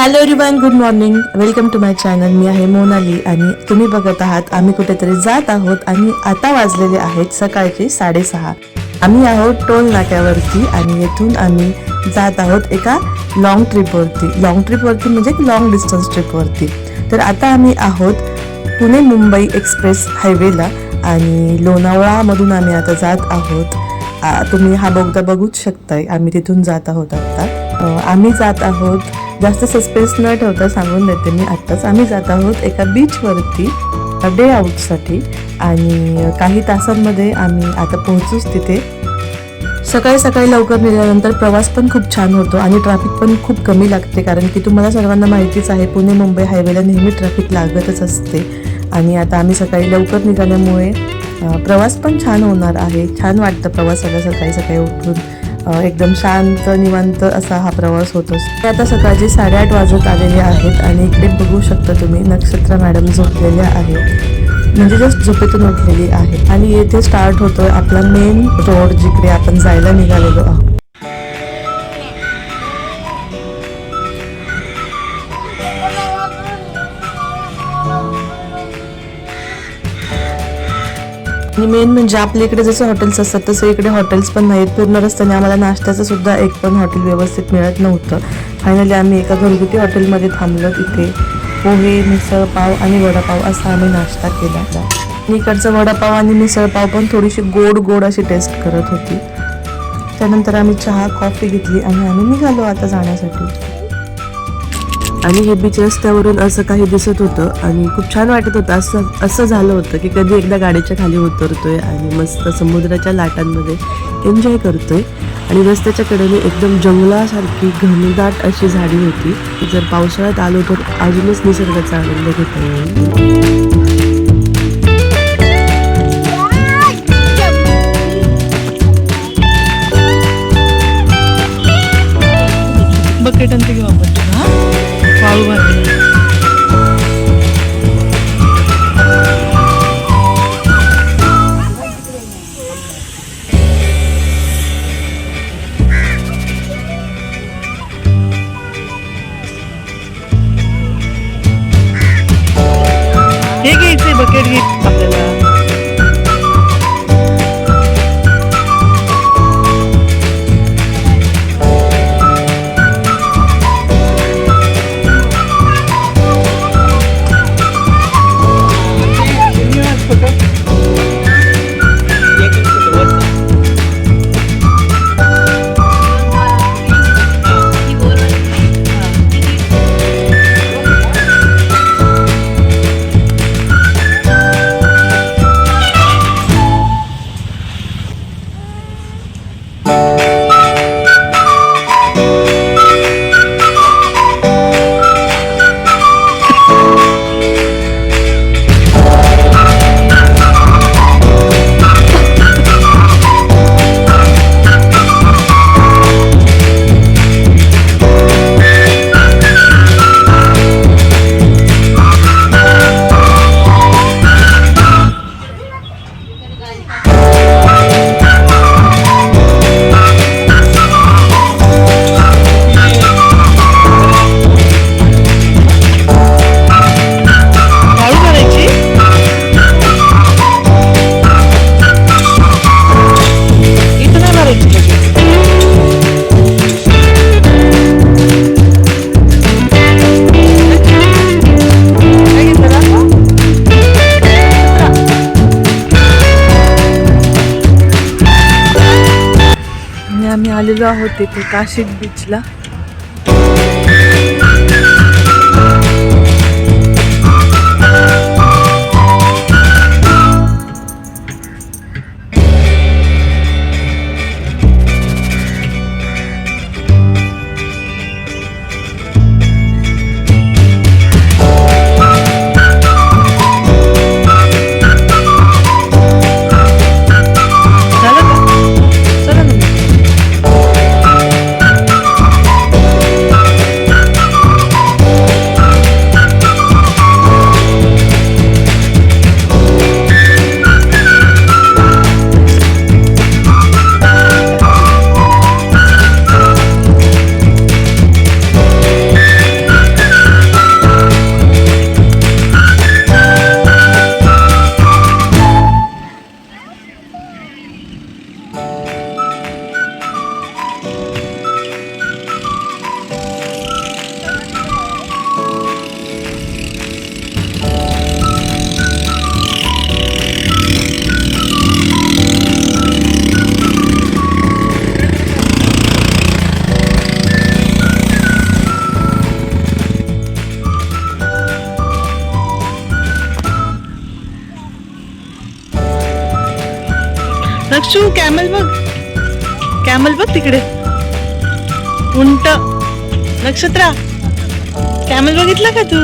Hello everyone, good morning. Welcome to my channel. मी आहे मोनाली आणि तुम्ही बघत आहात आम्ही कुठेतरी जात आहोत आणि आता वाजलेले आहेत सकाळचे 6:30. आम्ही आहोत टोल नाक्यावरती आणि येथून आम्ही जात आहोत एका लॉंग ट्रिपवरती म्हणजे लॉंग डिस्टन्स ट्रिपवरती. तर आता आम्ही आहोत पुणे मुंबई एक्सप्रेस हायवेला आणि लोणावळामधून आम्ही आता जात आहोत. तुम्ही हा बोगदा बघूच शकताय. आम्ही तिथून जात आहोत आता. आम्ही जात आहोत, जास्त सस्पेन्स न ठेवता सांगून देते मी आत्ताच. आम्ही जात आहोत एका बीचवरती डे आउटसाठी आणि काही तासांमध्ये आम्ही आता पोहोचूच तिथे. सकाळी सकाळी लवकर निघाल्यानंतर प्रवास पण खूप छान होतो आणि ट्रॅफिक पण खूप कमी लागते, कारण की तुम्हाला सर्वांना माहितीच आहे पुणे मुंबई हायवेला नेहमी ट्रॅफिक लागतच असते. आणि आता आम्ही सकाळी लवकर निघाल्यामुळे प्रवास पण छान होणार आहे. छान वाटतं प्रवासाला सकाळी सकाळी उठून. एकदम शांत निवांत असा हा प्रवास होतो. आता सकाळचे 8:30 वाजत आलेले आहेत आणि इकडे बघू शकता तुम्ही नक्षत्र मॅडम झोपलेल्या आहेत, म्हणजे जस्ट झोपेतून उठलेली आहे. आणि येथे स्टार्ट होतोय आपला मेन रोड, जिकडे आपण जायला निघालेलो आहोत. आणि मेन म्हणजे आपल्या इकडे जसे हॉटेल्स असतात तसे इकडे हॉटेल्स पण नाहीत. पूर्ण रस्त्याने आम्हाला नाश्त्याचं सुद्धा एक पण हॉटेल व्यवस्थित मिळत नव्हतं. फायनली आम्ही एका घरगुती हॉटेलमध्ये थांबलो. तिथे पोहे, मिसळ पाव आणि वडापाव असा आम्ही नाश्ता केला. इकडचं वडापाव आणि मिसळ पाव पण थोडीशी गोड अशी टेस्ट करत होती. त्यानंतर आम्ही चहा कॉफी घेतली आणि आम्ही निघालो आता जाण्यासाठी. आणि हे बीच रस्त्यावरून असं काही दिसत होतं आणि खूप छान वाटत होतं. असं झालं होतं की कधी एकदा गाडीच्या खाली उतरतोय आणि मस्त समुद्राच्या लाटांमध्ये एन्जॉय करतोय. आणि रस्त्याच्या कडेने एकदम जंगलासारखी घनदाट अशी झाडी होती. जर पावसाळ्यात आलो तर अजूनच निसर्गाचा आनंद घेता येईल. बकेट अंत घेऊ आपण पाव भाजी. हे घ्यायचे बकेट घे आपल्याला. आम्ही आलेलो आहोत तिथे काशिद बीचला. नक्षू कॅमल बघ, कॅमल बघ तिकडे, उंट. नक्षत्रा, कॅमल बघितला का तू?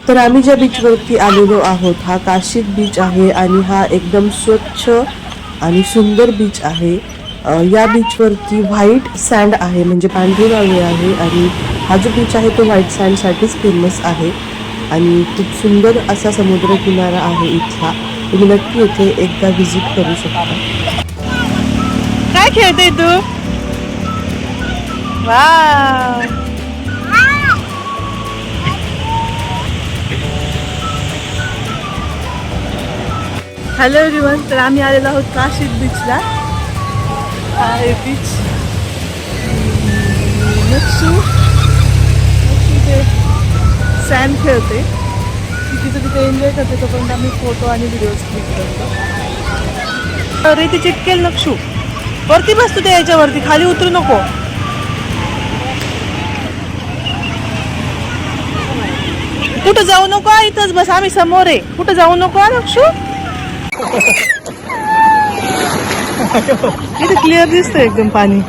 तर आम्ही ज्या बीचवरती आलेलो आहोत हा काशीद बीच आहे आणि हा एकदम स्वच्छ आणि सुंदर बीच आहे. या बीचवरती व्हाईट सँड आहे, म्हणजे पांढरी वाळू आहे आणि हा जो बीच आहे तो व्हाईट सँडसाठीच फेमस आहे आणि खूप सुंदर असा समुद्र किनारा आहे इथला. तुम्ही नक्की इथे एकदा व्हिजिट करू शकता. काय खेळते तू? Wow, hello everyone. तर आम्ही आलेलो आहोत काशीद बीचला. हा आहे बीच. नक्षू ते सँड खेळते, तिथे तिथे एन्जॉय करते, तोपर्यंत आम्ही फोटो आणि व्हिडिओज क्लिक करतो. अरे ती चिटकेल नक्षू. वरती बस तू, ते याच्यावरती खाली उतरू नको. कुठं जाऊ नको, इथंच बस, आम्ही समोर आहे. कुठं जाऊ नको नक्षू. इथे क्लिअर दिसतंय एकदम पाणी.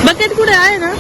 बकेट कुठे आहे ना?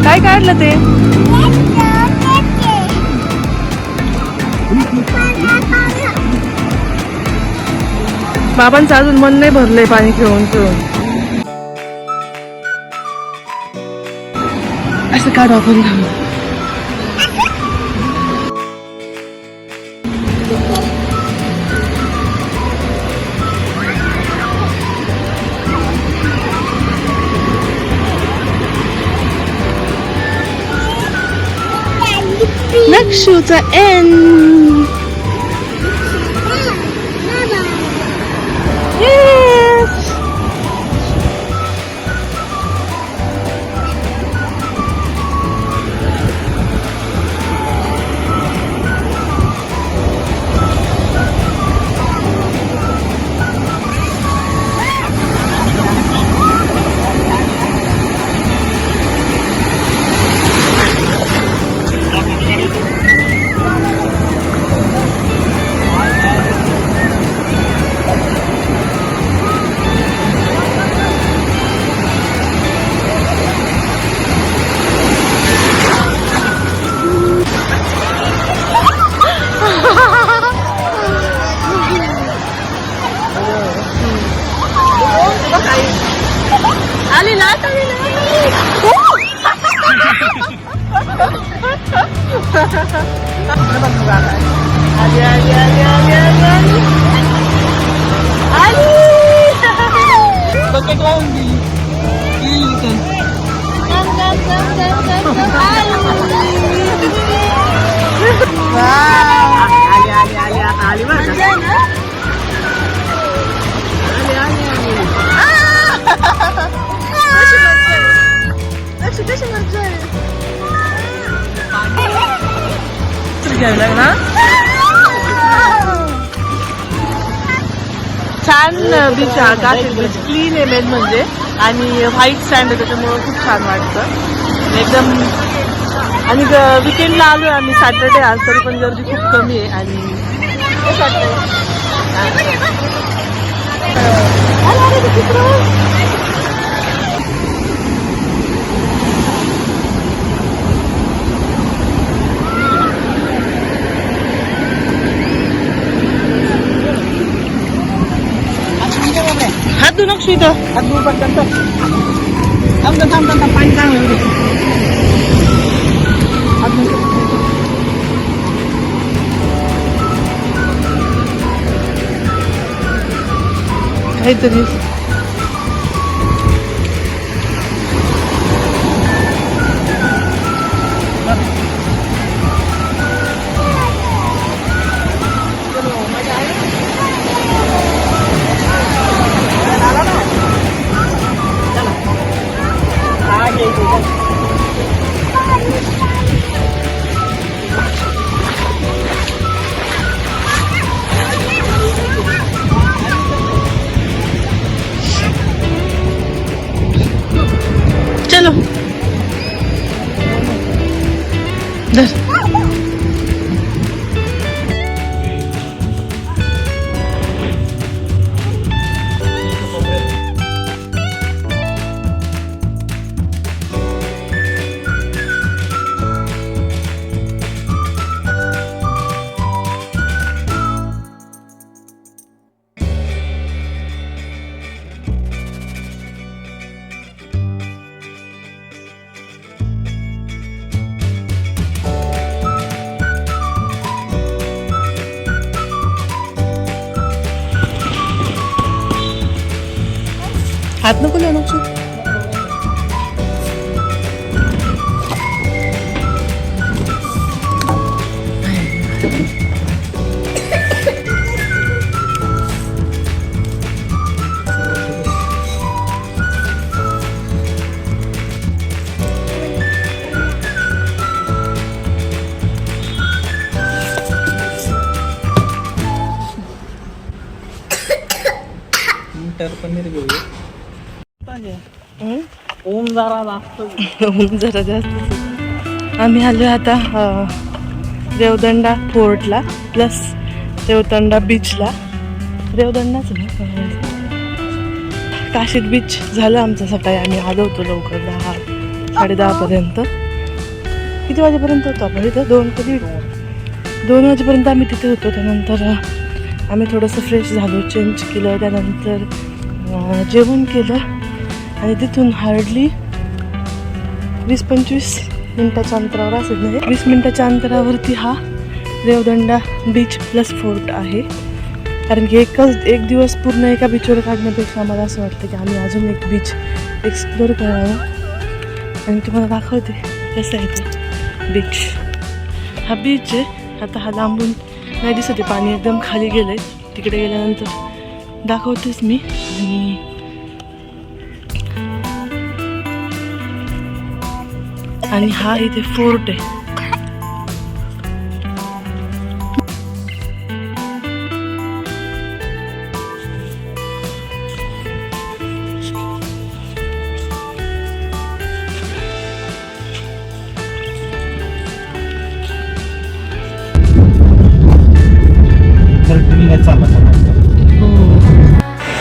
काय काढलं ते? बाबांचं अजून मन नाही भरलंय पाणी खेळून खेळून. असं काढू आपण. नक्षूचा एन. आली लाट आली आली आली आली आली आली आली बकेट लावून दिली आली आली आली आता आली बरं कशी मजा आहे ना छान बीच हा काशीद बीच क्लीन आहे मेन म्हणजे आणि व्हाईट सँड आहे त्याच्यामुळं खूप छान वाटतं एकदम आणि विकेंडला आलोय आम्ही सॅटर्डे आज तरी पण गर्दी खूप कमी आहे आणि हात धु नको इथं हात धु पण थांब पाणी चांगलं काहीतरी चलो धर हाथ नको लावू नको मटर पनीर घेऊया ऊन जरा जास्त आम्ही आलो आता रेवदंडा फोर्टला प्लस रेवदंडा बीचला रेवदंडाच ना काशीद बीच झालं आमचं सकाळी आम्ही आलो होतो लवकर 10-10:30 पर्यंत किती वाजेपर्यंत होतो आपण इथं 2 वाजेपर्यंत आम्ही तिथे होतो त्यानंतर आम्ही थोडंसं फ्रेश झालो चेंज केलं त्यानंतर जेवण केलं आणि तिथून हार्डली 20-25 मिनटाच्या अंतरावर असेल नाही 20 मिनटाच्या अंतरावरती हा रेवदंडा बीच प्लस फोर्ट आहे कारण की एक दिवस पूर्ण एका बीचवर काढण्यापेक्षा आम्हाला असं वाटतं की आम्ही अजून एक बीच एक्सप्लोर करावं आणि तुम्हाला दाखवते कसं आहे ते बीच हा बीच आहे आता हा लांबून नाही दिसत आहे पाणी एकदम खाली गेलं आहे तिकडे गेल्यानंतर दाखवतेच मी आणि हा इथे फोर्ट आहे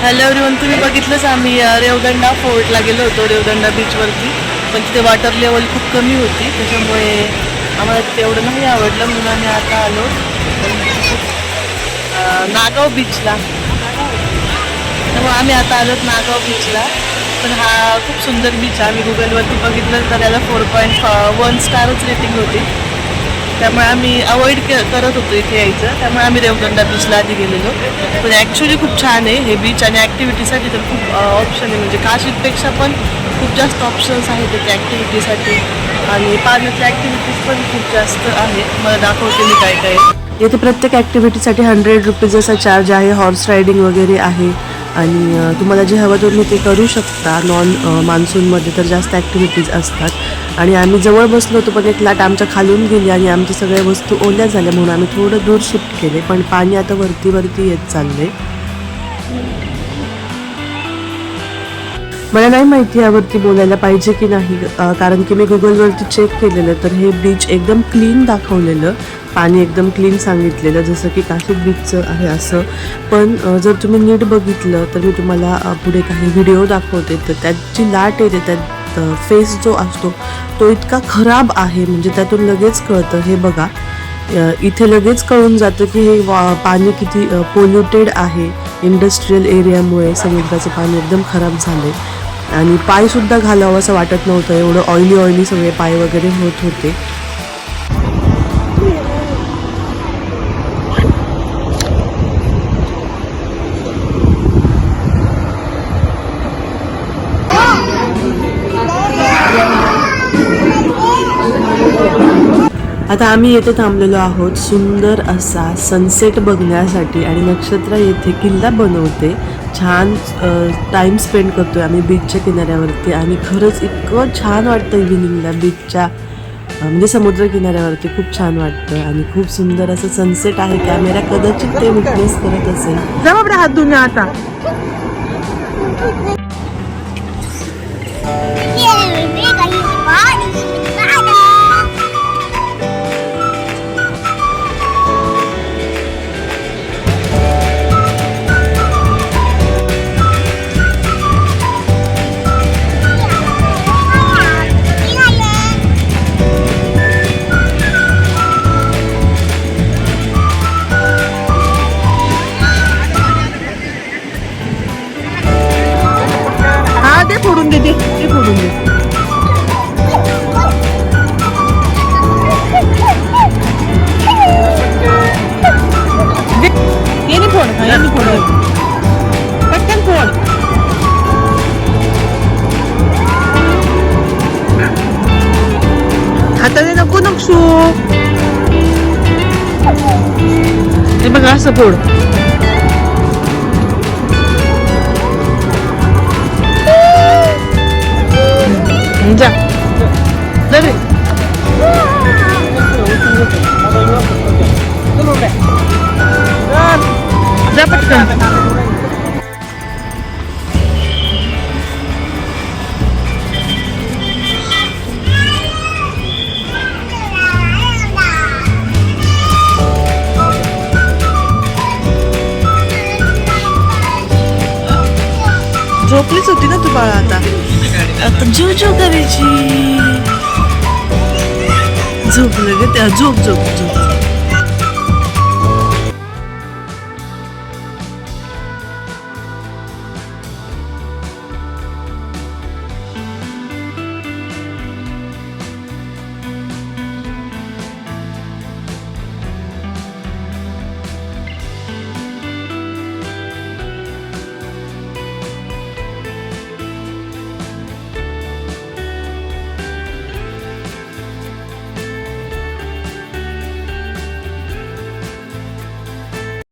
हॅलो एव्हरीवन तुम्ही बघितलंच आम्ही रेवदंडा फोर्टला गेलो होतो रेवदंडा बीचवरती पण तिथे वॉटर लेवल खूप कमी होती त्याच्यामुळे आम्हाला तेवढं नाही आवडलं म्हणून आम्ही आता आलो नागाव बीचला त्यामुळे आम्ही आता आलो नागाव बीचला पण हा खूप सुंदर बीच आहे. आम्ही गुगलवरती बघितलं तर याला 4.1 स्टारच रेटिंग होती. त्यामुळे आम्ही अवॉइड करत होतो इथे यायचं. त्यामुळे आम्ही रेवदंडा बीचला आधी गेलेलो. पण ॲक्च्युली खूप छान आहे हे बीच आणि ॲक्टिव्हिटीसाठी तर खूप ऑप्शन आहे. म्हणजे काशीपेक्षा पण खूप जास्त ऑप्शन्स आहेत तिथे ॲक्टिव्हिटीसाठी आणि पाण्यातल्या ॲक्टिव्हिटीज पण खूप जास्त आहेत. मला दाखवते मी काय काय. येथे प्रत्येक ॲक्टिव्हिटीसाठी 100 रुपीज असा चार्ज आहे. हॉर्स रायडिंग वगैरे आहे आणि तुम्हाला जे हवं तुम्ही ते करू शकता. मान्सूनमध्ये तर जास्त ॲक्टिव्हिटीज असतात आणि आम्ही जवळ बसलो होतो पण एक लाट आमच्या खालून गेली आणि आमच्या सगळ्या वस्तू ओल्या झाल्या म्हणून आम्ही थोडं दूर शिफ्ट केले. पण पाणी आता वरती येत चालले. मला नाही माहिती यावरती बोलायला पाहिजे की नाही, कारण की मी गुगलवरती चेक केलेलं तर हे बीच एकदम क्लीन दाखवलेलं. पाणी एकदम क्लीन सांगितलेलं जसं की काशी बीचचं आहे असं. पण जर तुम्ही नीट बघितलं तर मी तुम्हाला पुढे काही व्हिडिओ दाखवते तर त्याची लाट येते, त्यात फेस जो असतो तो इतका खराब आहे. म्हणजे त्यातून लगेच कळतं. हे बघा इथे लगेच कळून जातं की हे पाणी किती पोल्युटेड आहे. इंडस्ट्रीयल एरियामुळे समुद्राचं पाणी एकदम खराब झालं आणि पायसुद्धा घालावं असं वाटत नव्हतं. एवढं ऑइली सगळे पाय वगैरे होत होते. आता आम्ही येथे थांबलेलो आहोत सुंदर असा सनसेट बघण्यासाठी आणि नक्षत्र येथे किल्ला बनवते. छान टाईम स्पेंड करतोय आम्ही बीचच्या किनाऱ्यावरती आणि खरंच इतकं छान वाटतं इव्हिनिंगला बीचच्या म्हणजे समुद्र किनाऱ्यावरती खूप छान वाटतं आणि खूप सुंदर असं सनसेट आहे. कॅमेरा कदाचित ते विटनेस करत असेल. जबाबदार हात धुणे आता. ते फोडून दे, ते फोडून दे. याने फोड, याने फोड, पटकन फोड. हाताने नको नक्षू. हे बघा असं फोड. जा दरे जा पटकन. झोपलीच होती ना तू बाळा. आता जो करायची. झोपलं ग त्या. झोप.